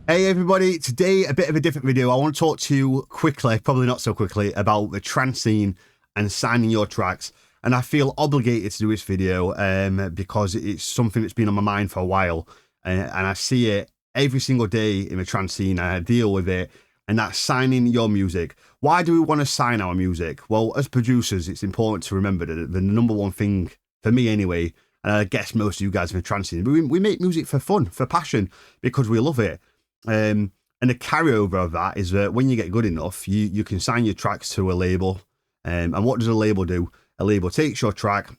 Hey everybody, today a bit of a different video. I want to talk to you quickly, probably not so quickly, about the trance scene and signing your tracks. And I feel obligated to do this video because it's something that's been on my mind for a while. And I see it every single day in the trance scene, and I deal with it, and that's signing your music. Why do we want to sign our music? Well, as producers, it's important to remember that the number one thing, for me anyway, and I guess most of you guys in the trance scene, we make music for fun, for passion, because we love it. And the carryover of that is that when you get good enough, you can sign your tracks to a label. And what does a label do? A label takes your track,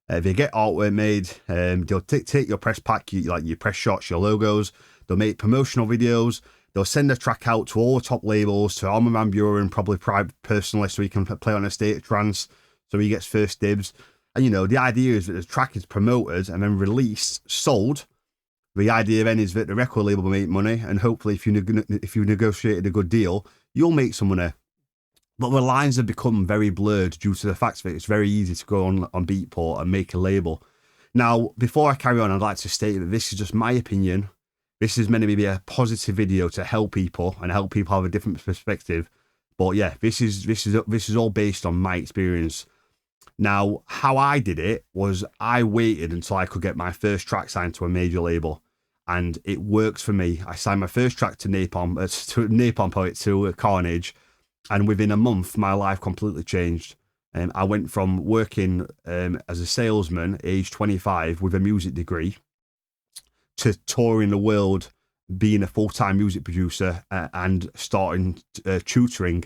they get artwork made, they'll take your press pack, like your press shots, your logos, they'll make promotional videos, they'll send a track out to all the top labels, to Armin van Buuren, probably personally, so he can play on a State of Trance, so he gets first dibs. And you know, the idea is that the track is promoted and then released, sold. The idea then is that the record label will make money, and hopefully if you negotiated a good deal, you'll make some money. But the lines have become very blurred due to the fact that it's very easy to go on Beatport and make a label. Now, before I carry on, I'd like to state that this is just my opinion. This is meant to be a positive video to help people and help people have a different perspective. But yeah, this is all based on my experience. Now, how I did it was I waited until I could get my first track signed to a major label. And it works for me. I signed my first track to to Carnage, and within a month, my life completely changed. I went from working as a salesman, age 25, with a music degree, to touring the world, being a full-time music producer, and starting tutoring.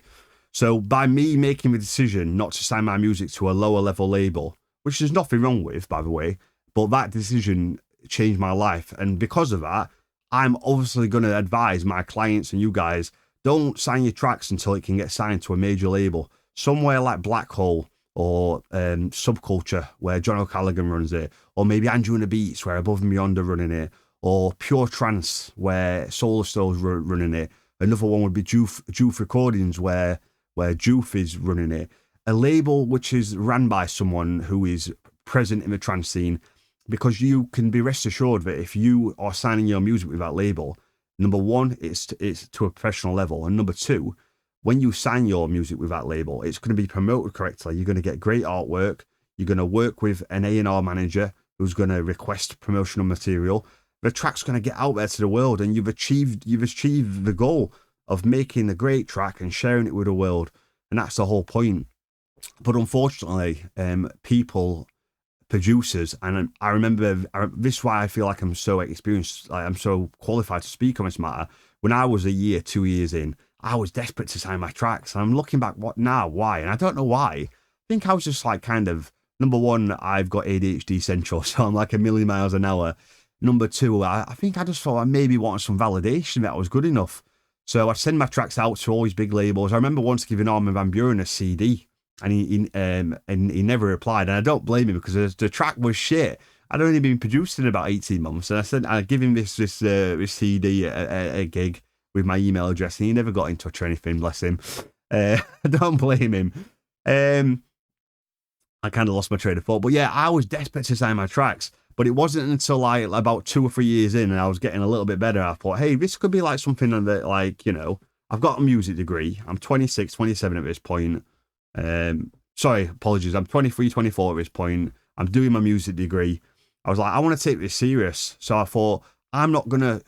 So by me making the decision not to sign my music to a lower level label, which there's nothing wrong with, by the way, but that decision changed my life. And because of that, I'm obviously going to advise my clients and you guys, don't sign your tracks until it can get signed to a major label. Somewhere like Black Hole or Subculture, where John O'Callaghan runs it, or maybe Andrew and the Beats, where Above and Beyond are running it, or Pure Trance, where Solar Stone's running it. Another one would be Joof Recordings, where Joof is running it. A label which is ran by someone who is present in the trance scene, because you can be rest assured that if you are signing your music with that label, number one, it's to a professional level, and number two, when you sign your music with that label, it's going to be promoted correctly. You're going to get great artwork. You're going to work with an A&R manager who's going to request promotional material. The track's going to get out there to the world, and you've achieved the goal of making a great track and sharing it with the world, and that's the whole point. But unfortunately, producers, and I remember this is why I feel like I'm so experienced, like I'm so qualified to speak on this matter. When I was 2 years in, I was desperate to sign my tracks, and I'm looking back, why? And I don't know why. I think I was just like kind of, number one, I've got ADHD central, so I'm like a million miles an hour. Number two, I think I just thought I maybe wanted some validation that I was good enough. So I send my tracks out to all these big labels. I remember once giving Armin van Buuren a CD, and he never replied, and I don't blame him, because the track was shit. I'd only been produced in about 18 months, and I give him this CD at a gig with my email address, and he never got in touch or anything. Bless him. I don't blame him. I kind of lost my train of thought, but yeah, I was desperate to sign my tracks. But it wasn't until like about 2 or 3 years in, and I was getting a little bit better, I thought, hey, this could be like something that, like, you know, I've got a music degree. I'm 26, 27 at this point. Sorry, apologies. I'm 23, 24 at this point. I'm doing my music degree. I was like, I want to take this serious. So I thought, I'm not going to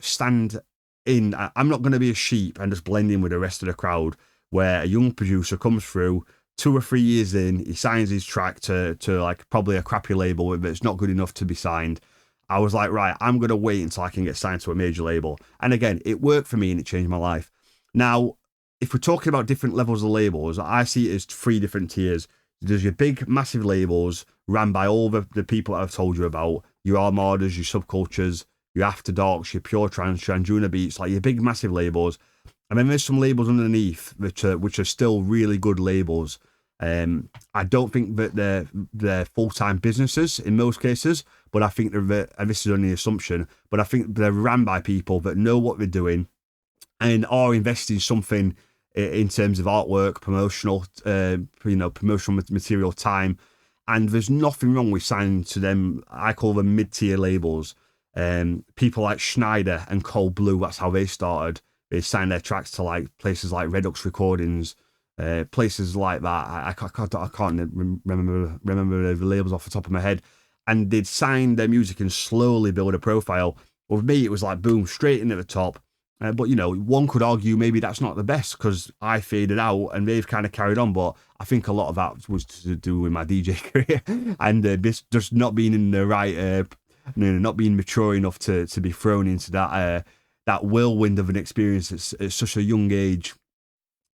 I'm not going to be a sheep and just blend in with the rest of the crowd, where a young producer comes through, 2 or 3 years in, he signs his track to like probably a crappy label that's not good enough to be signed. I was like, right, I'm going to wait until I can get signed to a major label. And again, it worked for me and it changed my life. Now, if we're talking about different levels of labels, I see it as 3 different tiers. There's your big, massive labels ran by all the people that I've told you about, your Armadas, your Subcultures, your After Darks, your Pure Trance, your Anjuna Beats, like your big, massive labels. And then there's some labels underneath which are still really good labels. I don't think that they're full-time businesses in most cases, but I think and this is only an assumption, but I think they're ran by people that know what they're doing and are investing something in terms of artwork, promotional material, time. And there's nothing wrong with signing to them. I call them mid-tier labels. People like Schneider and Cold Blue, that's how they started. They signed their tracks to like places like Redux Recordings, places like that. I can't remember the labels off the top of my head. And they'd sign their music and slowly build a profile. Well, with me, it was like boom, straight in at the top. But you know, one could argue maybe that's not the best because I faded out and they've kind of carried on. But I think a lot of that was to do with my DJ career and just not being in the right, not being mature enough to be thrown into that whirlwind of an experience at such a young age.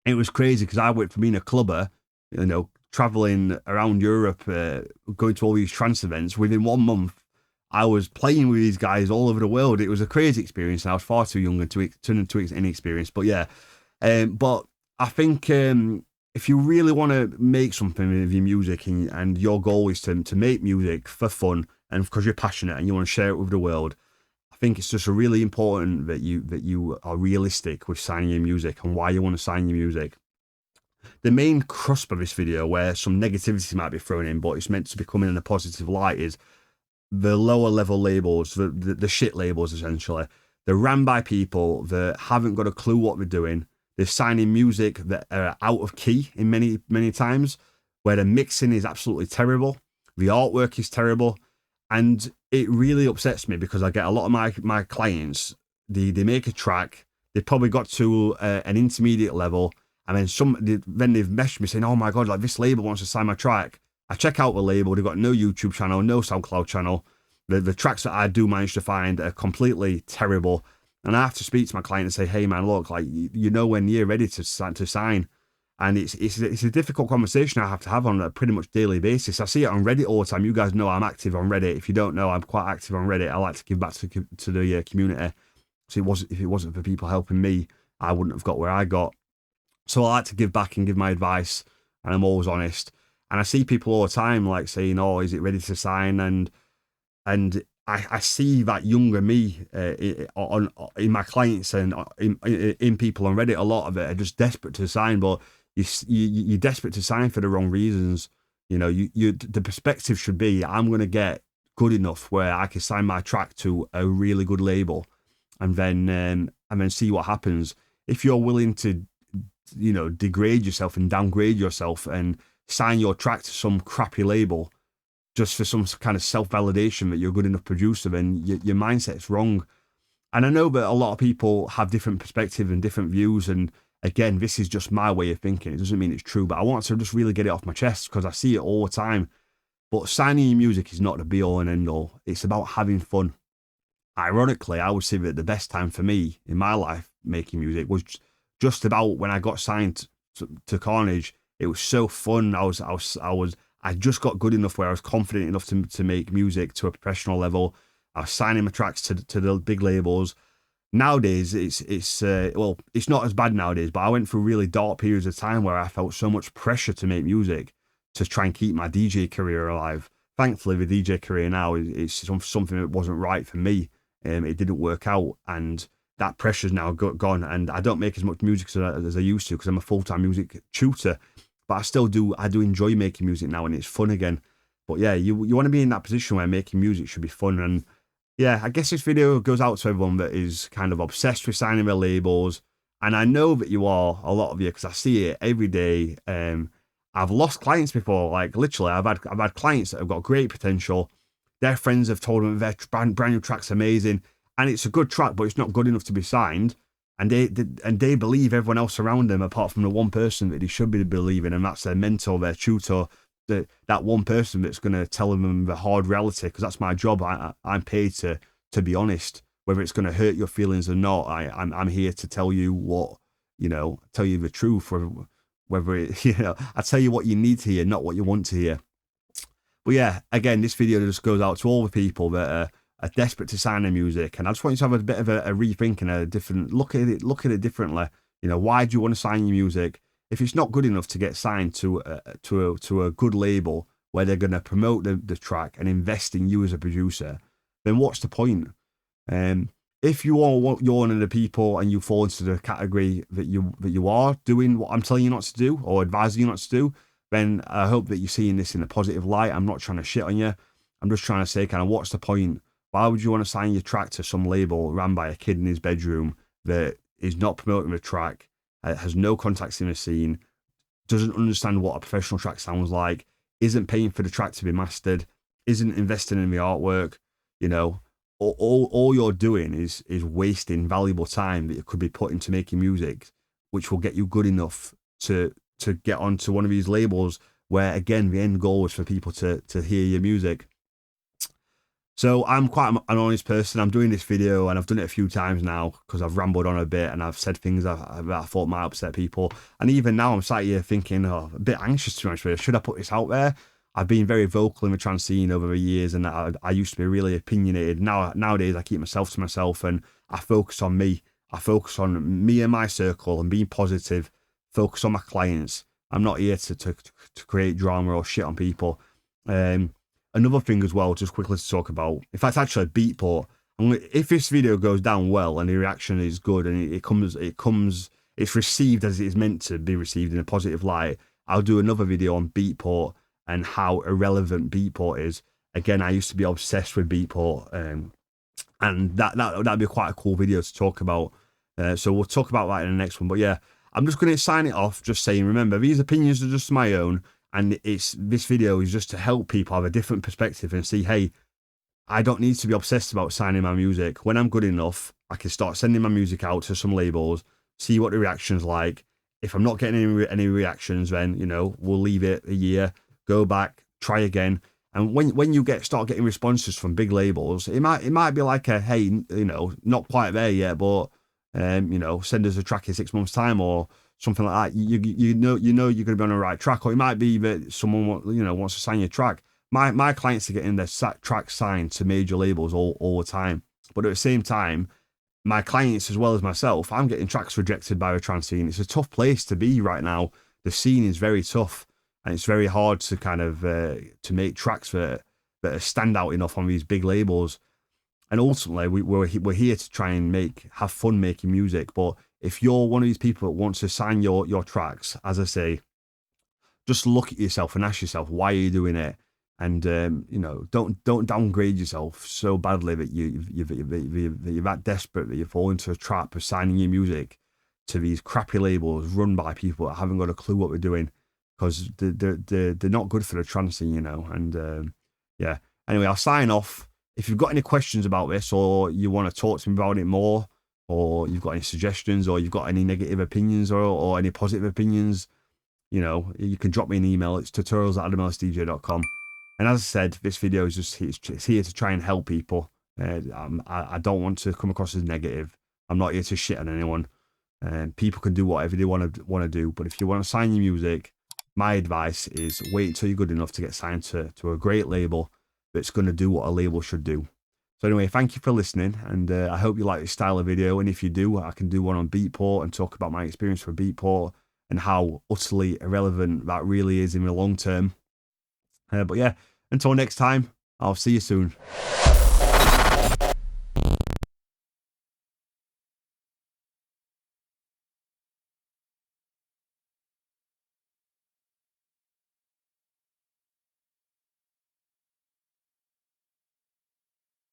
It was crazy because I went from being a clubber, you know, traveling around Europe, going to all these trance events. Within 1 month, I was playing with these guys all over the world. It was a crazy experience, and I was far too young and too inexperienced. But yeah, but I think if you really want to make something with your music and your goal is to make music for fun and because you're passionate and you want to share it with the world, I think it's just really important that you are realistic with signing your music and why you want to sign your music. The main crust of this video, where some negativity might be thrown in, but it's meant to be coming in a positive light, is the lower level labels, the shit labels essentially. They're ran by people that haven't got a clue what they're doing. They're signing music that are out of key in many times, where the mixing is absolutely terrible, the artwork is terrible, and it really upsets me because I get a lot of my clients. They make a track, they probably got to an intermediate level, and then they've messaged me saying, "Oh my god, like this label wants to sign my track." I check out the label, they've got no YouTube channel, no SoundCloud channel. The tracks that I do manage to find are completely terrible. And I have to speak to my client and say, "Hey man, look, like you're nowhere near ready to sign." And it's a difficult conversation I have to have on a pretty much daily basis. I see it on Reddit all the time. You guys know I'm active on Reddit. If you don't know, I'm quite active on Reddit. I like to give back to the community. So if it wasn't for people helping me, I wouldn't have got where I got. So I like to give back and give my advice, and I'm always honest. And I see people all the time like saying, "Oh, is it ready to sign?" And I see that younger me in my clients and in people on Reddit. A lot of it are just desperate to sign, but you're desperate to sign for the wrong reasons. You know, the perspective should be, I'm going to get good enough where I can sign my track to a really good label, and then see what happens. If you're willing to, you know, degrade yourself and downgrade yourself and sign your track to some crappy label just for some kind of self-validation that you're a good enough producer, then your mindset's wrong. And I know that a lot of people have different perspectives and different views, and again, this is just my way of thinking. It doesn't mean it's true, but I want to just really get it off my chest because I see it all the time. But signing your music is not the be-all and end-all. It's about having fun. Ironically, I would say that the best time for me in my life making music was just about when I got signed to Carnage. It was so fun. I just got good enough where I was confident enough to make music to a professional level. I was signing my tracks to the big labels. Nowadays, it's not as bad nowadays, but I went through really dark periods of time where I felt so much pressure to make music to try and keep my DJ career alive. Thankfully, the DJ career now is something that wasn't right for me. It didn't work out, and that pressure's now gone, and I don't make as much music as I used to because I'm a full-time music tutor. But I do enjoy making music now, and it's fun again. But yeah, you want to be in that position where making music should be fun. And yeah, I guess this video goes out to everyone that is kind of obsessed with signing their labels. And I know that you are, a lot of you, because I see it every day. I've lost clients before, like literally, I've had clients that have got great potential. Their friends have told them their brand new track's amazing, and it's a good track, but it's not good enough to be signed. And they believe everyone else around them, apart from the one person that they should be believing, and that's their mentor, their tutor, that one person that's going to tell them the hard reality. Because that's my job. I'm paid to be honest, whether it's going to hurt your feelings or not. I'm here to tell you what, tell you the truth. Whether it, I tell you what you need to hear, not what you want to hear. But yeah, again, this video just goes out to all the people that are desperate to sign their music, and I just want you to have a bit of a rethink and a different look at it differently. Why do you want to sign your music? If it's not good enough to get signed to a good label where they're going to promote the track and invest in you as a producer, then what's the point? If you're one of the people and you fall into the category that you are doing what I'm telling you not to do or advising you not to do, then I hope that you're seeing this in a positive light. I'm not trying to shit on you. I'm just trying to say, kind of, what's the point Why would you want to sign your track to some label ran by a kid in his bedroom that is not promoting the track, has no contacts in the scene, doesn't understand what a professional track sounds like, isn't paying for the track to be mastered, isn't investing in the artwork? You know, all you're doing is wasting valuable time that you could be put into making music, which will get you good enough to get onto one of these labels where, again, the end goal is for people to hear your music. So I'm quite an honest person. I'm doing this video and I've done it a few times now because I've rambled on a bit and I've said things that I thought might upset people. And even now I'm sat here thinking, oh, a bit anxious to be honest with you. Should I put this out there? I've been very vocal in the trance scene over the years, and I used to be really opinionated. Nowadays I keep myself to myself and I focus on me. I focus on me and my circle and being positive, focus on my clients. I'm not here to create drama or shit on people. Another thing as well, just quickly to talk about, in fact, actually, Beatport. If this video goes down well and the reaction is good and it's received as it is meant to be received in a positive light, I'll do another video on Beatport and how irrelevant Beatport is. Again, I used to be obsessed with Beatport, and that'd be quite a cool video to talk about. So we'll talk about that in the next one. But yeah, I'm just going to sign it off, just saying, remember, these opinions are just my own. And this video is just to help people have a different perspective and see, hey, I don't need to be obsessed about signing my music. When I'm good enough, I can start sending my music out to some labels, see what the reaction's like. If I'm not getting any reactions, then, you know, we'll leave it a year, go back, try again. And when you start getting responses from big labels, it might be like a, hey, you know, not quite there yet, but you know, send us a track in 6 months' time or something like that. You know you're going to be on the right track. Or it might be that someone wants to sign your track. My clients are getting their track signed to major labels all the time, but at the same time, my clients as well as myself, I'm getting tracks rejected by the trance scene. It's a tough place to be right now. The scene is very tough, and it's very hard to kind of to make tracks that are stand out enough on these big labels. And ultimately, we're here to try and have fun making music. But if you're one of these people that wants to sign your tracks, as I say, just look at yourself and ask yourself, why are you doing it? And you know, don't downgrade yourself so badly that you're that desperate that you fall into a trap of signing your music to these crappy labels run by people that haven't got a clue what they're doing, because they're not good for the trance scene, you know. And yeah. Anyway, I'll sign off. If you've got any questions about this, or you want to talk to me about it more, or you've got any suggestions, or you've got any negative opinions or any positive opinions, you know, you can drop me an email. It's tutorials@adamlsdj.com. And as I said, this video is just it's here to try and help people. I don't want to come across as negative. I'm not here to shit on anyone. People can do whatever they want to do. But if you want to sign your music, my advice is wait until you're good enough to get signed to a great label that's going to do what a label should do. So anyway, thank you for listening, and I hope you like this style of video. And if you do, I can do one on Beatport and talk about my experience with Beatport and how utterly irrelevant that really is in the long term. But yeah, until next time, I'll see you soon.